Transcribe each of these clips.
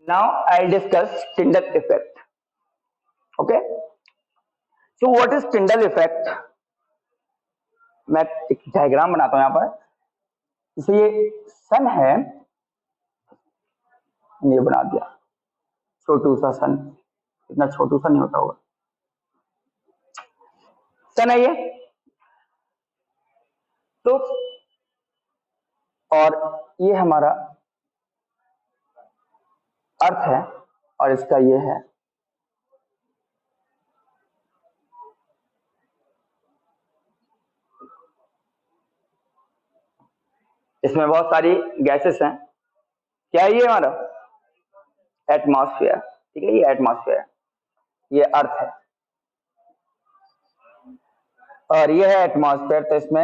Now I'll discuss Tyndall effect. Okay. So what is Tyndall effect? मैं एक diagram बनाता हूं यहां पर. जैसे ये सन है, ये बना दिया छोटू सा सन. इतना छोटू सा नहीं होता होगा. सन है ये तो, और ये हमारा अर्थ है और इसका ये है. इसमें बहुत सारी गैसेस हैं. क्या है ये हमारा एटमॉस्फेयर. ठीक है, ये एटमॉस्फेयर, ये अर्थ है और ये है एटमॉस्फेयर. तो इसमें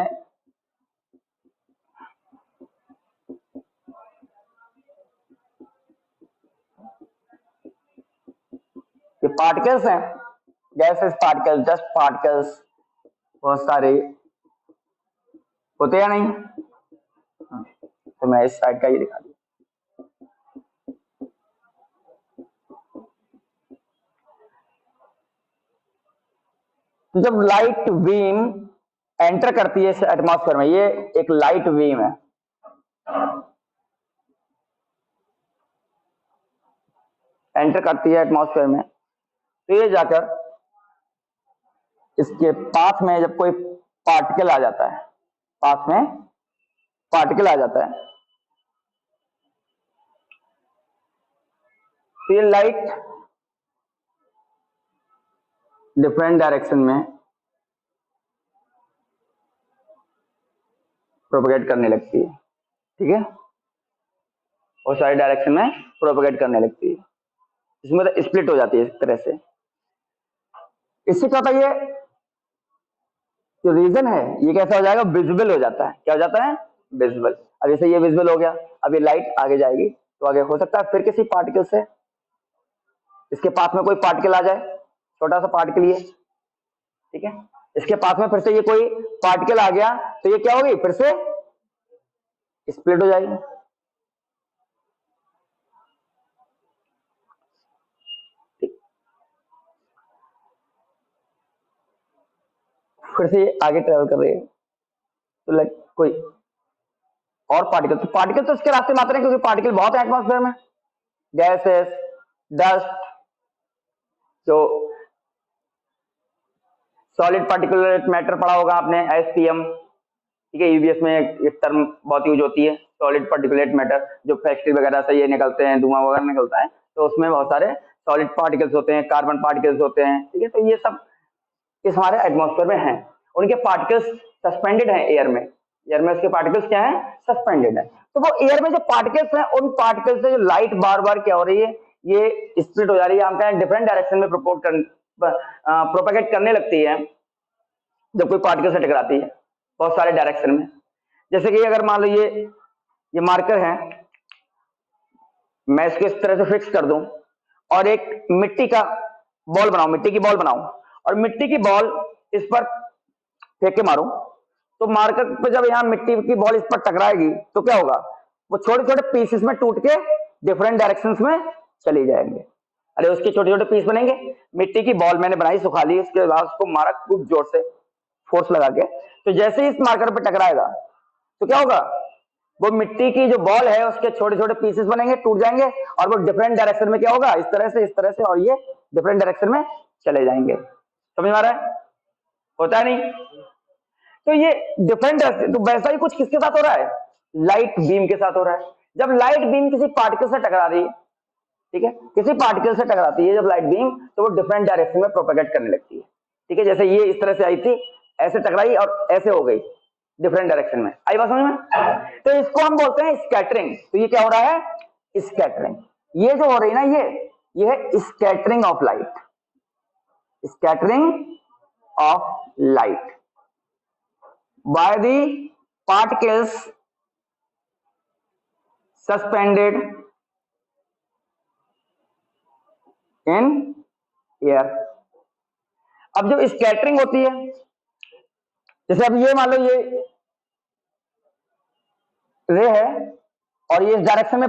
ये पार्टिकल्स हैं, गैसेस पार्टिकल्स, डस्ट पार्टिकल्स बहुत सारे होते हैं नहीं. तो मैं इस साइड का ये दिखा दूं. तो जब लाइट बीम एंटर करती है इस एटमॉस्फेयर में, ये एक लाइट बीम है, एंटर करती है एटमॉस्फेयर में, तो ये जाकर इसके पाथ में जब कोई पार्टिकल आ जाता है, पाथ में पार्टिकल आ जाता है, तो ये लाइट डिफरेंट डायरेक्शन में प्रोपेगेट करने लगती है. ठीक है, और सारी डायरेक्शन में प्रोपेगेट करने लगती है. इसमें तो स्प्लिट हो जाती है इस तरह से. इससे क्या होता है, ये जो रीजन है ये कैसा हो जाएगा, विजिबल हो जाता है. क्या हो जाता है, विजिबल. अब जैसे ये विजिबल हो गया, अब ये लाइट आगे जाएगी तो आगे हो सकता है फिर किसी पार्टिकल से इसके पास में कोई पार्टिकल आ जाए, छोटा सा पार्टिकल ये. ठीक है, इसके पास में फिर से ये कोई पार्टिकल आ गया तो ये क्या होगी, फिर से स्प्लिट हो जाएगी. फिर से ये आगे ट्रेवल कर रही है तो लाइक कोई और पार्टिकल, तो पार्टिकल तो इसके रास्ते में आते हैं क्योंकि पार्टिकल बहुत है एटमॉस्फेयर में. गैसेस, डस्ट, जो सॉलिड पार्टिकुलेट मैटर पढ़ा होगा आपने, एसपीएम. ठीक है, ईवीएस में एक टर्म बहुत यूज होती है, सॉलिड पार्टिकुलेट मैटर. जो फैक्ट्री वगैरह से ये निकलते हैं, धुआं वगैरह निकलता है, तो उसमें बहुत सारे सॉलिड पार्टिकल्स होते हैं, कार्बन पार्टिकल्स होते हैं. ठीक है, तो ये सब इस हमारे एटमॉस्फेयर में हैं. उनके पार्टिकल्स सस्पेंडेड हैं एयर में. एयर में उसके पार्टिकल्स क्या है, सस्पेंडेड है. तो वो एयर में जो पार्टिकल्स हैं, उन पार्टिकल्स से जो लाइट बार बार क्या हो रही है, ये स्प्लिट हो जा रही है. हम कहें डिफरेंट डायरेक्शन में प्रोपेगेट करने लगती है जब कोई पार्टिकल से टकराती है, बहुत सारे डायरेक्शन में. जैसे कि अगर मान लो ये मार्कर है, मैं इसको इस तरह से फिक्स कर दूं और एक मिट्टी का बॉल बनाऊं, मिट्टी की बॉल बनाऊं और मिट्टी की बॉल इस पर फेंक के मारूं, तो मार्कर पे जब यहाँ मिट्टी की बॉल इस पर टकराएगी तो क्या होगा, वो छोटे छोटे पीसेस में टूट के डिफरेंट डायरेक्शंस में चली जाएंगे. अरे उसके छोटे छोटे पीस बनेंगे. मिट्टी की बॉल मैंने बनाई, सुखा ली, उसके बाद उसको मारा खूब जोर से फोर्स लगा के, तो जैसे ही इस मार्कर पे टकराएगा तो क्या होगा, वो मिट्टी की जो बॉल है उसके छोटे छोटे पीसेस बनेंगे, टूट जाएंगे और वो डिफरेंट डायरेक्शन में क्या होगा, इस तरह से और ये डिफरेंट डायरेक्शन में चले जाएंगे. समझ में आ रहा है, होता है नहीं. तो ये डिफरेंट, तो वैसा ही कुछ किसके साथ हो रहा है, लाइट बीम के साथ हो रहा है. जब लाइट बीम किसी पार्टिकल से टकरा रही है, ठीक है, किसी पार्टिकल से टकराती है जब लाइट बीम, तो वो डिफरेंट डायरेक्शन में प्रोपेगेट करने लगती है. ठीक है, जैसे ये इस तरह से आई थी, ऐसे टकराई और ऐसे हो गई, डिफरेंट डायरेक्शन में. आई बात समझ में. तो इसको हम बोलते हैं स्कैटरिंग. तो ये क्या हो रहा है, स्कैटरिंग. ये जो हो रही है ना, ये है scattering of light. Scattering of light by the particles suspended in air. अब जब स्कैटरिंग होती है, जैसे अब ये मान लो ये रे है और ये इस डायरेक्शन में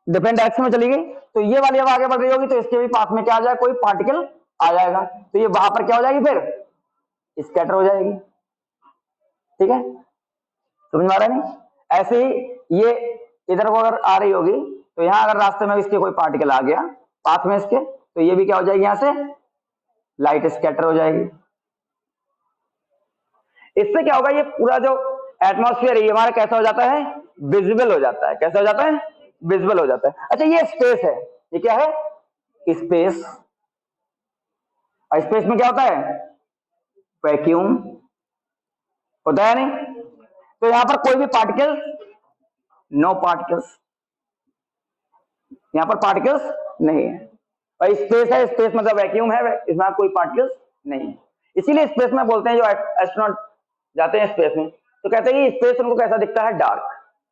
डिफरेंट डायरेक्शन में चली गई, तो ये वाली अब आगे बढ़ रही होगी, तो इसके भी पास में क्या आ जाएगा, कोई पार्टिकल आ जाएगा, तो ये वहां पर क्या हो जाएगी, फिर स्कैटर हो जाएगी। ठीक है, समझ में आ रहा है नहीं? ऐसे ही ये इधर को अगर आ रही होगी, तो यहां अगर रास्ते में इसके कोई पार्टिकल आ गया पास में इसके, तो ये भी क्या हो जाएगी, यहां से लाइट स्कैटर हो जाएगी। इससे क्या होगा, ये पूरा जो एटमॉस्फेयर है ये हमारा कैसा हो जाता है, विजिबल हो जाता है। कैसा हो जाता है, विजिबल हो जाता है। अच्छा, ये स्पेस है, ये क्या है, स्पेस। और स्पेस में क्या होता है, वैक्यूम होता है नहीं, तो यहां पर कोई भी पार्टिकल, नो पार्टिकल्स, यहां पर पार्टिकल्स नहीं है। और स्पेस है, स्पेस मतलब वैक्यूम है, इसमें कोई पार्टिकल्स नहीं है। इसीलिए स्पेस में बोलते हैं, जो एस्ट्रोनॉट जाते हैं स्पेस में, तो कहते हैं कि स्पेस उनको कैसा दिखता है, डार्क।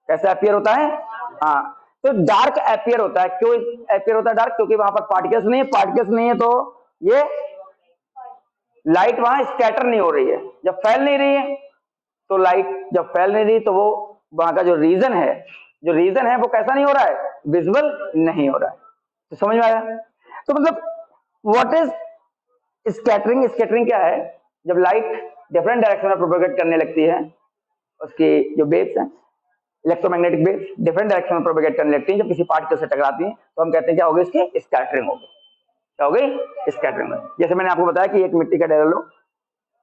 कैसा अपीयर होता है, हाँ, तो डार्क अपीयर होता है। क्यों अपीयर होता है डार्क, क्योंकि वहां पर पार्टिकल्स नहीं है, पार्टिकल्स नहीं है तो ये लाइट वहां स्कैटर नहीं हो रही है। जब फैल नहीं रही है, तो लाइट जब फैल नहीं रही, तो वो वहां का जो रीजन है वो कैसा नहीं हो रहा है, विजिबल नहीं हो रहा है। तो समझ में आया? तो मतलब व्हाट इज स्कैटरिंग? स्कैटरिंग क्या है, जब लाइट डिफरेंट डायरेक्शन में प्रोपेगेट करने लगती है, उसकी जो वेव्स हैं, इलेक्ट्रोमैग्नेटिक वेव्स डिफरेंट डायरेक्शन में प्रोपेगेट करने लगती हैं, जब किसी पार्टिकल से टकराती हैं, तो हम कहते हैं क्या होगी, इसकी स्कैटरिंग होगी। क्या होगी, स्कैटरिंग। जैसे मैंने आपको बताया कि एक मिट्टी का ढेर लो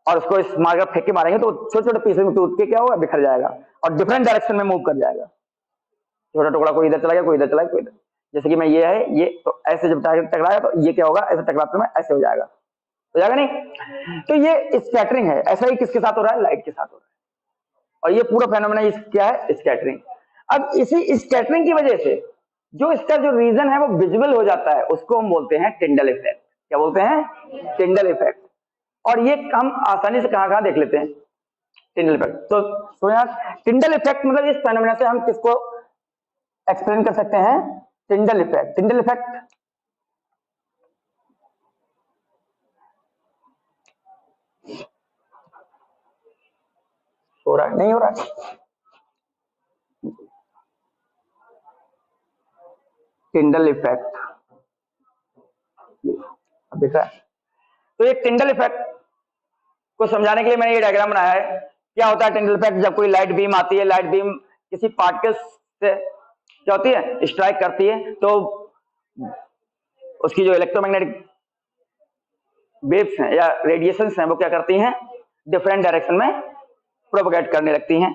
और उसको इस मार्ग फेंक के मारेंगे, तो छोटे छोटे पीसेस में टूट के क्या होगा, बिखर जाएगा और डिफरेंट डायरेक्शन में मूव कर जाएगा। छोटा टुकड़ा कोई इधर चला गया, कोई इधर चला गया, कोई इधर। जैसे कि मैं ये है, ये तो ऐसे जब टकराया, तो ये क्या होगा, ऐसे टकराते में ऐसे हो जाएगा, नहीं? तो ये स्कैटरिंग है। ऐसा ही किसके साथ हो रहा है, लाइट के साथ हो रहा है। और ये पूरा फेनोमेना क्या है, स्कैटरिंग। अब इसी स्कैटरिंग की वजह से जो इसका जो रीजन है वो विजिबल हो जाता है, उसको हम बोलते हैं टिंडल इफेक्ट। क्या बोलते हैं, टिंडल इफेक्ट। और ये हम आसानी से कहां देख लेते हैं, टिंडल इफेक्ट। तो यहाँ टिंडल इफेक्ट मतलब इस फेनोमेना से हम किसको एक्सप्लेन कर सकते हैं, टिंडल इफेक्ट। टिंडल इफेक्ट हो रहा है, नहीं हो रहा है, टिंडल इफेक्ट दिख रहा है। तो ये टिंडल इफेक्ट को समझाने के लिए मैंने ये डायग्राम बनाया है। क्या होता है टिंडल इफेक्ट, जब कोई लाइट बीम आती है, लाइट बीम किसी पार्टिकल से क्या होती है, स्ट्राइक करती है, तो उसकी जो इलेक्ट्रोमैग्नेटिक वेव्स हैं या रेडिएशंस हैं, वो क्या करती हैं, डिफरेंट डायरेक्शन में प्रोपगेट करने लगती हैं,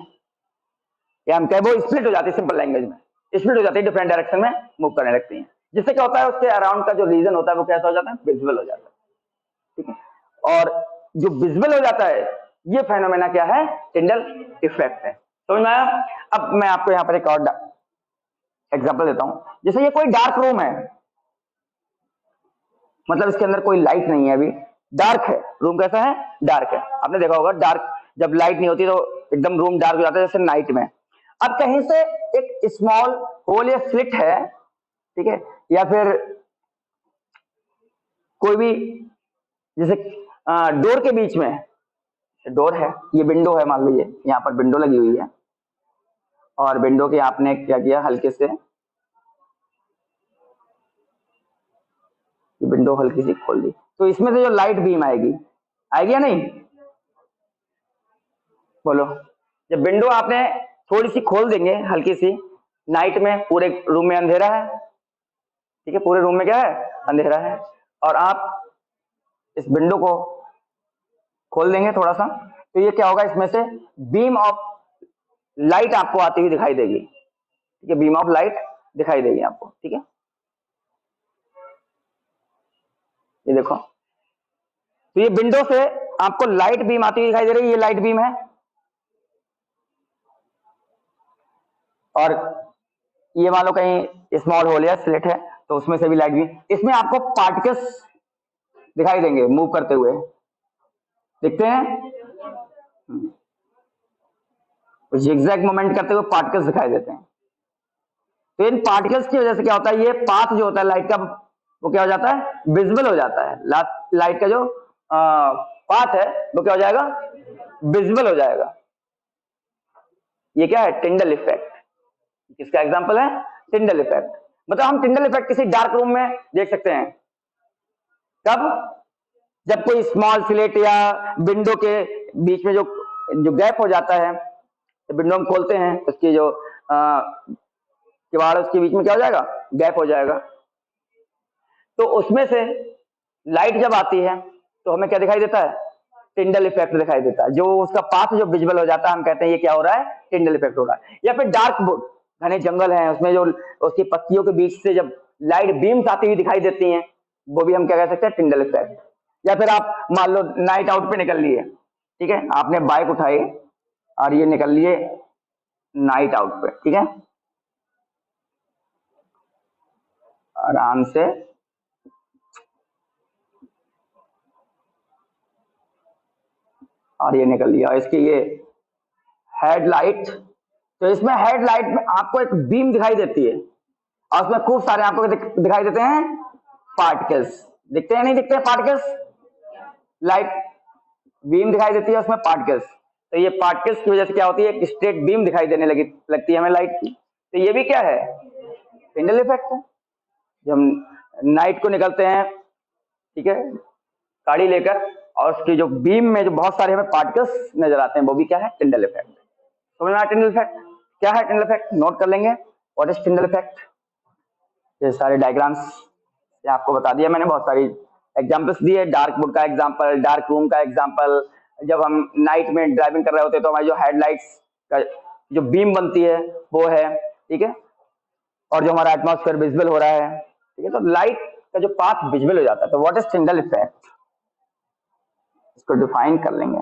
या हम कहें वो स्प्लिट हो जाती है, सिंपल लैंग्वेज में स्प्लिट हो जाती है, डिफरेंट डायरेक्शन में मूव करने लगती हैं। जिससे क्या होता है, उसके अराउंड का जो रीजन होता है वो कैसा हो जाता है, विजिबल हो जाता है। ठीक है, और जो विजिबल हो जाता है, ये फेनोमेना क्या है, टिंडल इफेक्ट है। समझ में आया? अब मैं आपको यहाँ पर एक और एग्जांपल देता हूं। जैसे ये कोई डार्क रूम है, मतलब इसके अंदर कोई लाइट नहीं है, अभी डार्क है रूम। कैसा है, डार्क है। आपने देखा होगा डार्क जब लाइट नहीं होती तो एकदम रूम डार्क हो जाता है, जैसे नाइट में। अब कहीं से एक स्मॉल होल या स्लिट है, ठीक है, या फिर कोई भी जैसे डोर के बीच में, डोर है, ये विंडो है, मान लीजिए यहाँ पर विंडो लगी हुई है, और विंडो के आपने क्या किया, हल्के से विंडो हल्की सी खोल दी, तो इसमें से जो लाइट बीम आएगी या नहीं, बोलो। जब विंडो आपने थोड़ी सी खोल देंगे, हल्की सी, नाइट में पूरे रूम में अंधेरा है, ठीक है, पूरे रूम में क्या है, अंधेरा है, और आप इस विंडो को खोल देंगे थोड़ा सा, तो ये क्या होगा, इसमें से बीम ऑफ लाइट आपको आती हुई दिखाई देगी। ठीक है, बीम ऑफ लाइट दिखाई देगी आपको। ठीक है, ये देखो, तो ये विंडो से आपको लाइट बीम आती हुई दिखाई दे रही है, ये लाइट बीम है, और ये मान लो कहीं स्मॉल होल या स्लिट है, तो उसमें से भी लाइट बीम, इसमें आपको पार्टिकल्स दिखाई देंगे मूव करते हुए, दिखते हैं, जिगजैग मूवमेंट करते हुए पार्टिकल्स दिखाई देते हैं। तो इन पार्टिकल्स की वजह से क्या होता है, ये पाथ जो होता है लाइट का, वो क्या हो जाता है, विजिबल हो जाता है। लाइट का जो पाथ है वो क्या हो जाएगा, विजिबल हो जाएगा। ये क्या है, टिंडल इफेक्ट। किसका एग्जांपल है, टिंडल इफेक्ट। मतलब हम टिंडल इफेक्ट किसी डार्क रूम में देख सकते हैं। कब? जब कोई स्मॉल स्लिट या विंडो के बीच में जो गैप हो जाता है, तो विंडो हम खोलते हैं, उसकी जो किवाड़ उसके बीच में क्या हो जाएगा, गैप हो जाएगा। तो उसमें से लाइट जब आती है तो हमें क्या दिखाई देता है, टिंडल इफेक्ट दिखाई देता है। जो उसका पाथ जो विजुअल हो जाता है, हम कहते हैं ये क्या हो रहा है, टिंडल इफेक्ट हो रहा है। या फिर डार्क वुड, घने जंगल है, उसमें जो उसकी पत्तियों के बीच से जब लाइट बीम्स आती हुई दिखाई देती हैं, वो भी हम क्या कह सकते हैं, टिंडल इफेक्ट। या फिर आप मान लो नाइट आउट पे निकल लिए, ठीक है, आपने बाइक उठाई और ये निकल लिए नाइट आउट पे, ठीक है, आराम से और ये निकल लिया, इसकी ये हेडलाइट। तो इसमें हेडलाइट में आपको एक बीम दिखाई देती है और उसमें खूब सारे आपको दिखाई देते हैं पार्टिकल्स। दिखते हैं नहीं दिखते हैं पार्टिकल्स? लाइट बीम दिखाई देती है, उसमें पार्टिकल्स। तो ये पार्टिकल्स की वजह से क्या होती है, एक स्ट्रेट बीम दिखाई देने लगती है हमें लाइट की। तो ये भी क्या है, टिंडल इफेक्ट है। जब हम नाइट को निकलते हैं, ठीक है, गाड़ी लेकर, और उसकी जो बीम में जो बहुत सारे हमें पार्टिकल्स नजर आते हैं, वो भी क्या है, टिंडल इफेक्ट। समझ में आया टिंडल इफेक्ट क्या है? टिंडल इफेक्ट नोट कर लेंगे, व्हाट इज टिंडल इफेक्ट। ये सारे डायग्राम्स आपको बता दिया मैंने, बहुत सारी एग्जांपल्स दिए, डार्क वुड का एग्जांपल, डार्क रूम का एग्जांपल। जब हम नाइट में ड्राइविंग कर रहे होते हैं तो हमारी जो हेडलाइट्स का जो बीम बनती है वो है, ठीक है, और जो हमारा एटमॉस्फेयर विजिबल हो रहा है, ठीक है, तो लाइट का जो पाथ विजिबल हो जाता है। तो व्हाट इज टिंडल इफेक्ट, इसको डिफाइन कर लेंगे।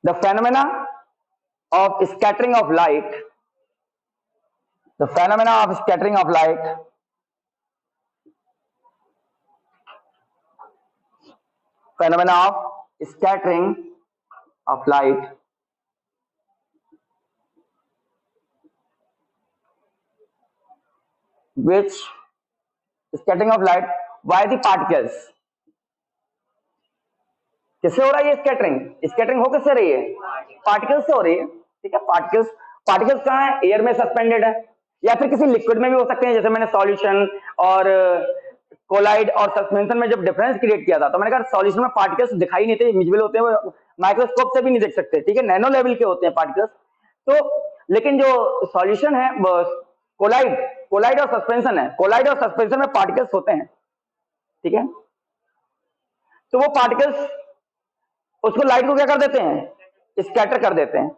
The phenomena of scattering of light, the phenomena of scattering of light phenomena of scattering of light which scattering of light by the particles, किससे हो रहा है ये स्कैटरिंग? स्कैटरिंग हो किससे रही है, पार्टिकल्स से हो रही है, ठीक है। पार्टिकल्स, पार्टिकल्स कहाँ है, एयर में सस्पेंडेड है, या फिर किसी लिक्विड में भी हो सकते हैं। जैसे मैंने सॉल्यूशन और कोलाइड और सस्पेंशन में जब डिफरेंस क्रिएट किया था, तो मैंने कहा सॉल्यूशन में पार्टिकल्स दिखाई नहीं थे, विजिबल होते हैं, माइक्रोस्कोप से भी नहीं देख सकते, ठीक है, नैनो लेवल के होते हैं पार्टिकल्स। तो लेकिन जो सॉल्यूशन है, कोलाइड कोलाइड और सस्पेंशन है, कोलाइड और सस्पेंशन में पार्टिकल्स होते हैं, ठीक है। तो वो पार्टिकल्स उसको लाइट को क्या कर देते हैं, स्कैटर कर देते हैं।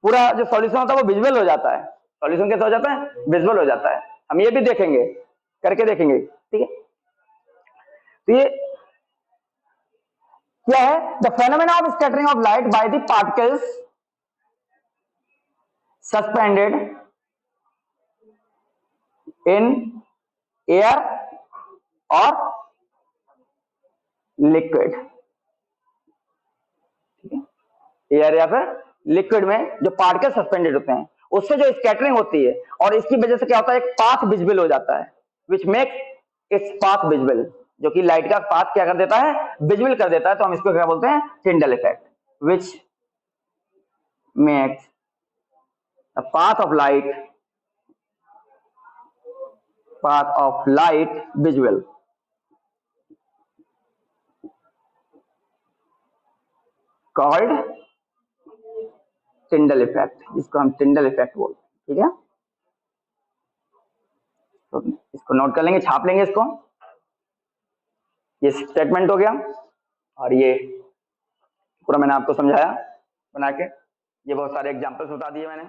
पूरा जो सॉल्यूशन होता है वो विजुअल हो जाता है। सॉल्यूशन कैसे हो जाता है, विजुअल हो जाता है। हम ये भी देखेंगे, करके देखेंगे, ठीक है। तो ये क्या है, the phenomena of scattering of light by the particles suspended in air और लिक्विड, एयर या फिर लिक्विड में जो पार्टिकल सस्पेंडेड होते हैं, उससे जो स्कैटरिंग होती है, और इसकी वजह से क्या होता है, एक पाथ विजिबल हो जाता है, which makes its path visible, जो कि लाइट का पाथ क्या कर देता है, विजिबल कर देता है। तो हम इसको क्या बोलते हैं, Tyndall effect, which makes the path of light visual, called Tyndall effect, जिसको हम टिंडल इफेक्ट बोलते हैं, ठीक है। तो इसको नोट कर लेंगे, छाप लेंगे इसको। ये स्टेटमेंट हो गया, और ये पूरा मैंने आपको समझाया बना के, ये बहुत सारे एग्जांपल्स बता दिए मैंने।